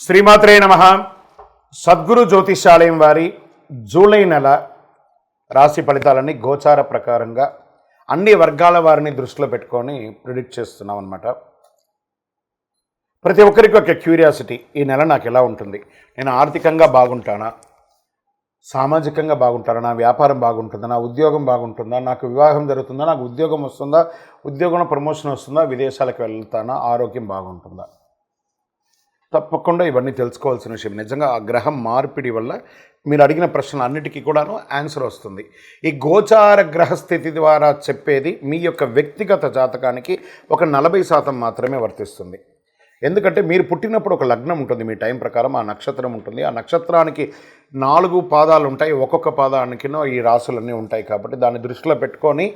శ్రీమాత్రే నమః. సద్గురు జ్యోతిషాలయం వారి జూలై నెల రాశి ఫలితాలని గోచార ప్రకారంగా అన్ని వర్గాల వారిని దృష్టిలో పెట్టుకొని ప్రిడిక్ట్ చేస్తున్నాం అన్నమాట. ప్రతి ఒక్కరికి ఒక క్యూరియాసిటీ, ఈ నెల నాకు ఎలా ఉంటుంది, నేను ఆర్థికంగా బాగుంటానా, సామాజికంగా బాగుంటానా, నా వ్యాపారం బాగుంటుందా, నా ఉద్యోగం బాగుంటుందా, నాకు వివాహం జరుగుతుందా, నాకు ఉద్యోగం వస్తుందా, ఉద్యోగంలో ప్రమోషన్ వస్తుందా, విదేశాలకు వెళ్తానా, ఆరోగ్యం బాగుంటుందా. తప్పకుండా ఇవన్నీ తెలుసుకోవాల్సిన విషయం. నిజంగా ఆ గ్రహం మార్పిడి వల్ల మీరు అడిగిన ప్రశ్నలు అన్నిటికీ కూడాను ఆన్సర్ వస్తుంది. ఈ గోచార గ్రహస్థితి ద్వారా చెప్పేది మీ యొక్క వ్యక్తిగత జాతకానికి ఒక 40% మాత్రమే వర్తిస్తుంది. ఎందుకంటే మీరు పుట్టినప్పుడు ఒక లగ్నం ఉంటుంది, మీ టైం ప్రకారం ఆ నక్షత్రం ఉంటుంది. ఆ నక్షత్రానికి 4 పాదాలు ఉంటాయి, ఒక్కొక్క పాదానికి ఈ రాసులన్నీ ఉంటాయి. కాబట్టి దాన్ని దృష్టిలో పెట్టుకొని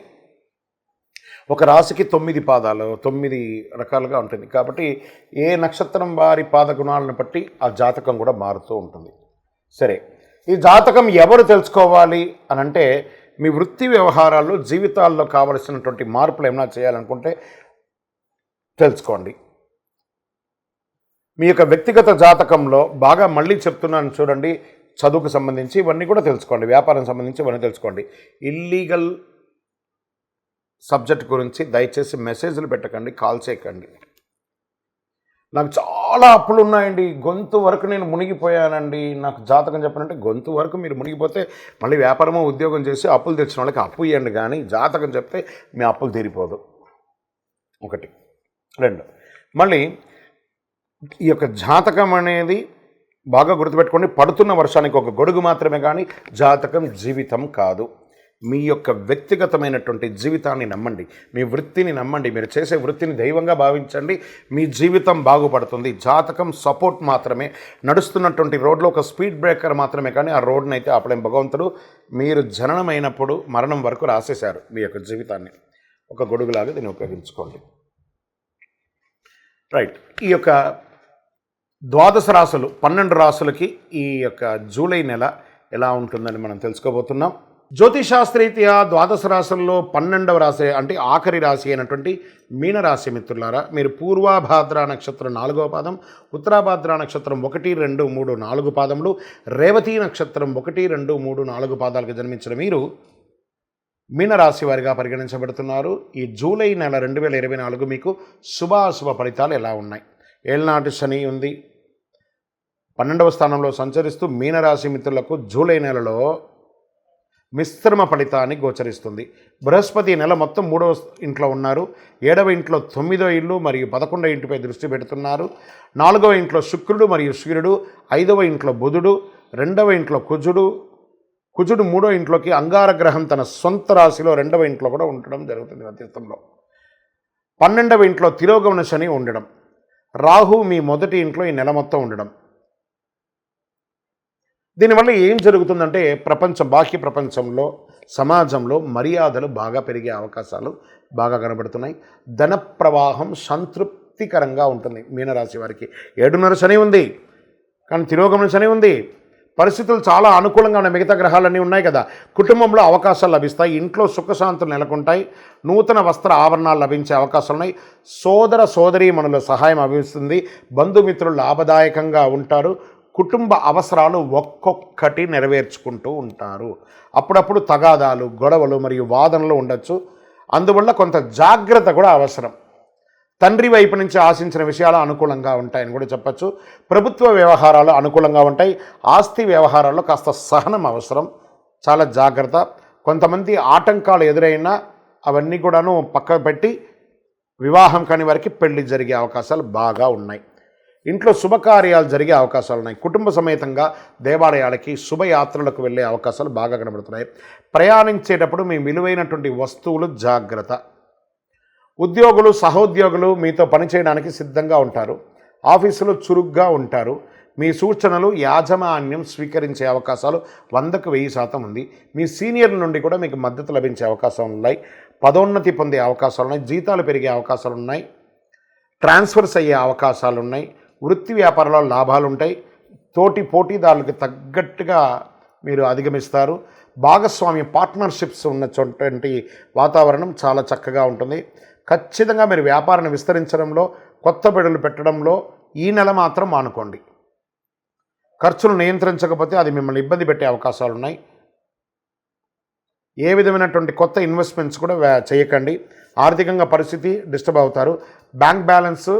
ఒక రాశికి 9 పాదాలు, 9 రకాలుగా ఉంటుంది. కాబట్టి ఏ నక్షత్రం వారి పాద గుణాలను బట్టి ఆ జాతకం కూడా మారుతూ ఉంటుంది. సరే, ఈ జాతకం ఎవరు తెలుసుకోవాలి అని అంటే, మీ వృత్తి వ్యవహారాల్లో జీవితాల్లో కావలసినటువంటి మార్పులు ఏమైనా చేయాలనుకుంటే తెలుసుకోండి. మీ యొక్క వ్యక్తిగత జాతకంలో బాగా మళ్ళీ చెప్తున్నాను చూడండి, చదువుకు సంబంధించి ఇవన్నీ కూడా తెలుసుకోండి, వ్యాపారం సంబంధించి ఇవన్నీ తెలుసుకోండి. ఇల్లీగల్ సబ్జెక్ట్ గురించి దయచేసి మెసేజ్లు పెట్టకండి, కాల్ చేయకండి. నాకు చాలా అప్పులు ఉన్నాయండి, గొంతు వరకు నేను మునిగిపోయానండి, నాకు జాతకం చెప్పనంటే గొంతు వరకు మీరు మునిగిపోతే మళ్ళీ వ్యాపారమో ఉద్యోగం చేసి అప్పులు తెచ్చిన వాళ్ళకి అప్పు ఇవ్వండి, కానీ జాతకం చెప్తే మీ అప్పులు తీరిపోదు. 1, 2 మళ్ళీ ఈ యొక్క జాతకం అనేది బాగా గుర్తుపెట్టుకోండి. పడుతున్న వర్షానికి ఒక గొడుగు మాత్రమే, కానీ జాతకం జీవితం కాదు. మీ యొక్క వ్యక్తిగతమైనటువంటి జీవితాన్ని నమ్మండి, మీ వృత్తిని నమ్మండి, మీరు చేసే వృత్తిని దైవంగా భావించండి, మీ జీవితం బాగుపడుతుంది. జాతకం సపోర్ట్ మాత్రమే, నడుస్తున్నటువంటి రోడ్లో ఒక స్పీడ్ బ్రేకర్ మాత్రమే, కానీ ఆ రోడ్ని అయితే ఆపలేం భగవంతుడు. మీరు జననమైనప్పుడు మరణం వరకు రాసేశారు మీ యొక్క జీవితాన్ని, ఒక గొడుగులాగా దీన్ని ఉపయోగించుకోండి. రైట్, ఈ యొక్క 12 రాశులు 12 రాశులకి ఈ యొక్క జూలై నెల ఎలా ఉంటుందని మనం తెలుసుకోబోతున్నాం. జ్యోతిషాస్త్రరీత్యా 12 రాశుల్లో 12వ రాశి అంటే ఆఖరి రాశి అయినటువంటి మీనరాశి మిత్రులారా, మీరు పూర్వాభాద్ర నక్షత్రం 4వ పాదం, ఉత్తరాభాద్ర నక్షత్రం 1, 2, 3, 4 పాదములు, రేవతి నక్షత్రం 1, 2, 3, 4 పాదాలకు జన్మించిన మీరు మీనరాశి వారిగా పరిగణించబడుతున్నారు. ఈ జూలై నెల 2024 మీకు శుభాశుభ ఫలితాలు ఎలా ఉన్నాయి? ఏళ్నాటి శని ఉంది, 12వ స్థానంలో సంచరిస్తూ మీనరాశి మిత్రులకు జూలై నెలలో మిశ్రమ ఫలితాన్ని గోచరిస్తుంది. బృహస్పతి నెల మొత్తం 3వ ఇంట్లో ఉన్నారు, 7వ ఇంట్లో 9వ ఇల్లు మరియు 11వ ఇంటిపై దృష్టి పెడుతున్నారు. 4వ ఇంట్లో శుక్రుడు మరియు సూర్యుడు, 5వ ఇంట్లో బుధుడు, 2వ ఇంట్లో కుజుడు 3వ ఇంట్లోకి అంగారగ్రహం తన సొంత రాశిలో 2వ ఇంట్లో కూడా ఉండడం జరుగుతుంది మధ్యస్థంలో. 12వ ఇంట్లో తిరోగమన శని ఉండడం, రాహు మీ మొదటి ఇంట్లో ఈ నెల మొత్తం ఉండడం. దీనివల్ల ఏం జరుగుతుందంటే బాహ్య ప్రపంచంలో, సమాజంలో మర్యాదలు బాగా పెరిగే అవకాశాలు బాగా కనబడుతున్నాయి. ధన ప్రవాహం సంతృప్తికరంగా ఉంటుంది మీనరాశి వారికి. 7.5 శని ఉంది, కానీ తిరోగమన శని ఉంది. పరిస్థితులు చాలా అనుకూలంగా ఉన్నాయి, మిగతా గ్రహాలన్నీ ఉన్నాయి కదా. కుటుంబంలో అవకాశాలు లభిస్తాయి, ఇంట్లో సుఖశాంతులు నెలకొంటాయి, నూతన వస్త్ర ఆభరణాలు లభించే అవకాశాలు ఉన్నాయి. సోదర సోదరీమణుల సహాయం లభిస్తుంది, బంధుమిత్రులు లాభదాయకంగా ఉంటారు. కుటుంబ అవసరాలు ఒక్కొక్కటి నెరవేర్చుకుంటూ ఉంటారు. అప్పుడప్పుడు తగాదాలు, గొడవలు మరియు వాదనలు ఉండొచ్చు, అందువల్ల కొంత జాగ్రత్త కూడా అవసరం. తండ్రి వైపు నుంచి ఆశించిన విషయాలు అనుకూలంగా ఉంటాయని కూడా చెప్పచ్చు. ప్రభుత్వ వ్యవహారాలు అనుకూలంగా ఉంటాయి. ఆస్తి వ్యవహారాల్లో కాస్త సహనం అవసరం, చాలా జాగ్రత్త. కొంతమంది ఆటంకాలు ఎదురైనా అవన్నీ కూడాను పక్కకు పెట్టి వివాహం కాని వారికి పెళ్లి జరిగే అవకాశాలు బాగా ఉన్నాయి. ఇంట్లో శుభకార్యాలు జరిగే అవకాశాలు ఉన్నాయి. కుటుంబ సమేతంగా దేవాలయాలకి, శుభయాత్రలకు వెళ్ళే అవకాశాలు బాగా కనబడుతున్నాయి. ప్రయాణించేటప్పుడు మీ విలువైనటువంటి వస్తువులు జాగ్రత్త. ఉద్యోగులు, సహోద్యోగులు మీతో పనిచేయడానికి సిద్ధంగా ఉంటారు. ఆఫీసులో చురుగ్గా ఉంటారు. మీ సూచనలు యాజమాన్యం స్వీకరించే అవకాశాలు 100కు 1000% ఉంది. మీ సీనియర్ల నుండి కూడా మీకు మద్దతు లభించే అవకాశాలు ఉన్నాయి. పదోన్నతి పొందే అవకాశాలు ఉన్నాయి. జీతాలు పెరిగే అవకాశాలు ఉన్నాయి. ట్రాన్స్ఫర్స్ అయ్యే అవకాశాలు ఉన్నాయి. వృత్తి వ్యాపారాల్లో లాభాలు ఉంటాయి. పోటీదారులకు తగ్గట్టుగా మీరు అధిగమిస్తారు. భాగస్వామ్య పార్ట్నర్షిప్స్ ఉన్నటువంటి వాతావరణం చాలా చక్కగా ఉంటుంది. ఖచ్చితంగా మీరు వ్యాపారాన్ని విస్తరించడంలో, కొత్త పెడులు పెట్టడంలో ఈ నెల మాత్రం మానుకోండి. ఖర్చులు నియంత్రించకపోతే అది మిమ్మల్ని ఇబ్బంది పెట్టే అవకాశాలు ఉన్నాయి. ఏ విధమైనటువంటి కొత్త ఇన్వెస్ట్మెంట్స్ కూడా చేయకండి. ఆర్థికంగా పరిస్థితి డిస్టర్బ్ అవుతారు. బ్యాంక్ బ్యాలెన్స్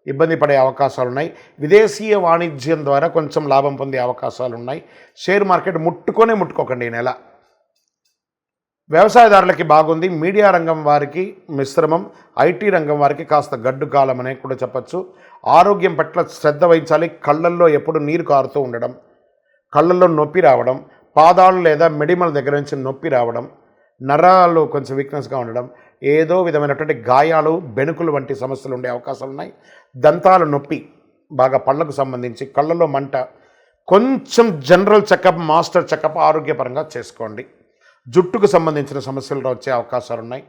ఇబ్బంది పడే అవకాశాలు ఉన్నాయి. విదేశీయ వాణిజ్యం ద్వారా కొంచెం లాభం పొందే అవకాశాలు ఉన్నాయి. షేర్ మార్కెట్ ముట్టుకోకండి ఈ నెల. వ్యవసాయదారులకి బాగుంది. మీడియా రంగం వారికి మిశ్రమం. ఐటీ రంగం వారికి కాస్త గడ్డు కాలం అనే కూడా చెప్పచ్చు. ఆరోగ్యం పట్ల శ్రద్ధ వహించాలి. కళ్ళల్లో ఎప్పుడు నీరు కారుతూ ఉండడం, కళ్ళల్లో నొప్పి రావడం, పాదాలు లేదా మెడిమల దగ్గర నుంచి నొప్పి రావడం, నరాలు కొంచెం వీక్నెస్గా ఉండడం, ఏదో విధమైనటువంటి గాయాలు, బెణుకులు వంటి సమస్యలు ఉండే అవకాశాలు ఉన్నాయి. దంతాల నొప్పి, బాగా పళ్ళకు సంబంధించి, కళ్ళల్లో మంట, కొంచెం జనరల్ చెకప్, మాస్టర్ చెకప్ ఆరోగ్యపరంగా చేసుకోండి. జుట్టుకు సంబంధించిన సమస్యలు వచ్చే అవకాశాలు ఉన్నాయి.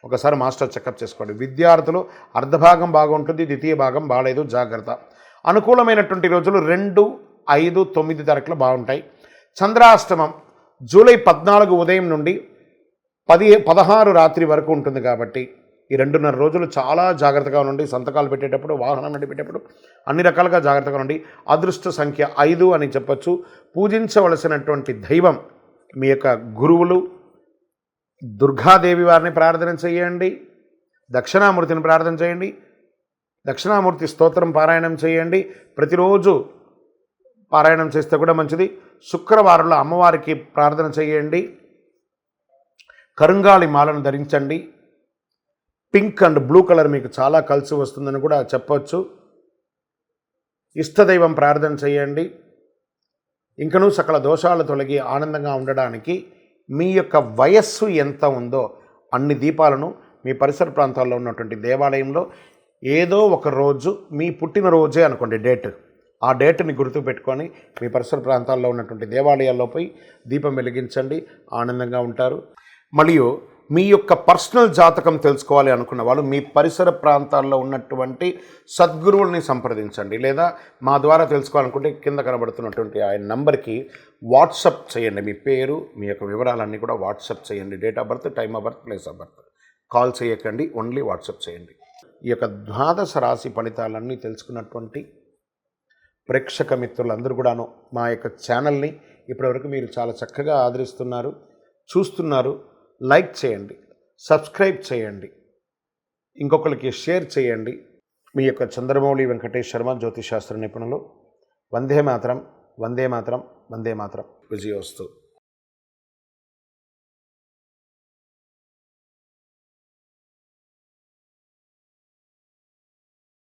ఒకసారి మాస్టర్ చెకప్ చేసుకోండి. విద్యార్థులు అర్ధభాగం బాగుంటుంది, ద్వితీయ భాగం బాగాలేదు, జాగ్రత్త. అనుకూలమైనటువంటి రోజులు 2, 5, 9 తారీఖులు బాగుంటాయి. చంద్రాష్టమం జూలై 14 ఉదయం నుండి 16 రాత్రి వరకు ఉంటుంది కాబట్టి ఈ 2.5 రోజులు చాలా జాగ్రత్తగా ఉండండి. సంతకాలు పెట్టేటప్పుడు, వాహనం నడిపేటప్పుడు అన్ని రకాలుగా జాగ్రత్తగా ఉండండి. అదృష్ట సంఖ్య 5 అని చెప్పచ్చు. పూజించవలసినటువంటి దైవం మీ యొక్క గురువులు, దుర్గాదేవి వారిని ప్రార్థన చేయండి, దక్షిణామూర్తిని ప్రార్థన చేయండి, దక్షిణామూర్తి స్తోత్రం పారాయణం చేయండి. ప్రతిరోజు పారాయణం చేస్తే కూడా మంచిది. శుక్రవారంలో అమ్మవారికి ప్రార్థన చేయండి. కరుంగాళి మాలను ధరించండి. పింక్ అండ్ బ్లూ కలర్ మీకు చాలా కలిసి వస్తుందని కూడా చెప్పవచ్చు. ఇష్టదైవం ప్రార్థన చేయండి. ఇంకనూ సకల దోషాలు తొలగి ఆనందంగా ఉండడానికి మీ యొక్క వయస్సు ఎంత ఉందో అన్ని దీపాలను మీ పరిసర ప్రాంతాల్లో ఉన్నటువంటి దేవాలయంలో ఏదో ఒక రోజు, మీ పుట్టినరోజే అనుకోండి డేట్, ఆ డేట్ని గుర్తుపెట్టుకొని మీ పరిసర ప్రాంతాల్లో ఉన్నటువంటి దేవాలయాల్లో పోయి దీపం వెలిగించండి. ఆనందంగా ఉంటారు. మరియు మీ యొక్క పర్సనల్ జాతకం తెలుసుకోవాలి అనుకున్న వాళ్ళు మీ పరిసర ప్రాంతాల్లో ఉన్నటువంటి సద్గురువుల్ని సంప్రదించండి. లేదా మా ద్వారా తెలుసుకోవాలనుకుంటే కింద కనబడుతున్నటువంటి ఆయన నంబర్కి వాట్సప్ చేయండి. మీ పేరు, మీ యొక్క వివరాలన్నీ కూడా వాట్సప్ చేయండి. Date of birth, time of birth, place of birth. Call చేయకండి, ఓన్లీ వాట్సప్ చేయండి. ఈ యొక్క ద్వాదశ రాశి ఫలితాలన్నీ తెలుసుకున్నటువంటి ప్రేక్షక మిత్రులందరూ కూడాను మా యొక్క ఛానల్ని ఇప్పటివరకు మీరు చాలా చక్కగా ఆదరిస్తున్నారు, చూస్తున్నారు. లైక్ చేయండి, సబ్స్క్రైబ్ చేయండి, ఇంకొకరికి షేర్ చేయండి. మీ యొక్క చంద్రమౌళి వెంకటేష్ శర్మ, జ్యోతిష్ శాస్త్ర నిపుణులు. వందే మాతరం, వందే మాతరం, వందే మాతరం. విజయోస్తు.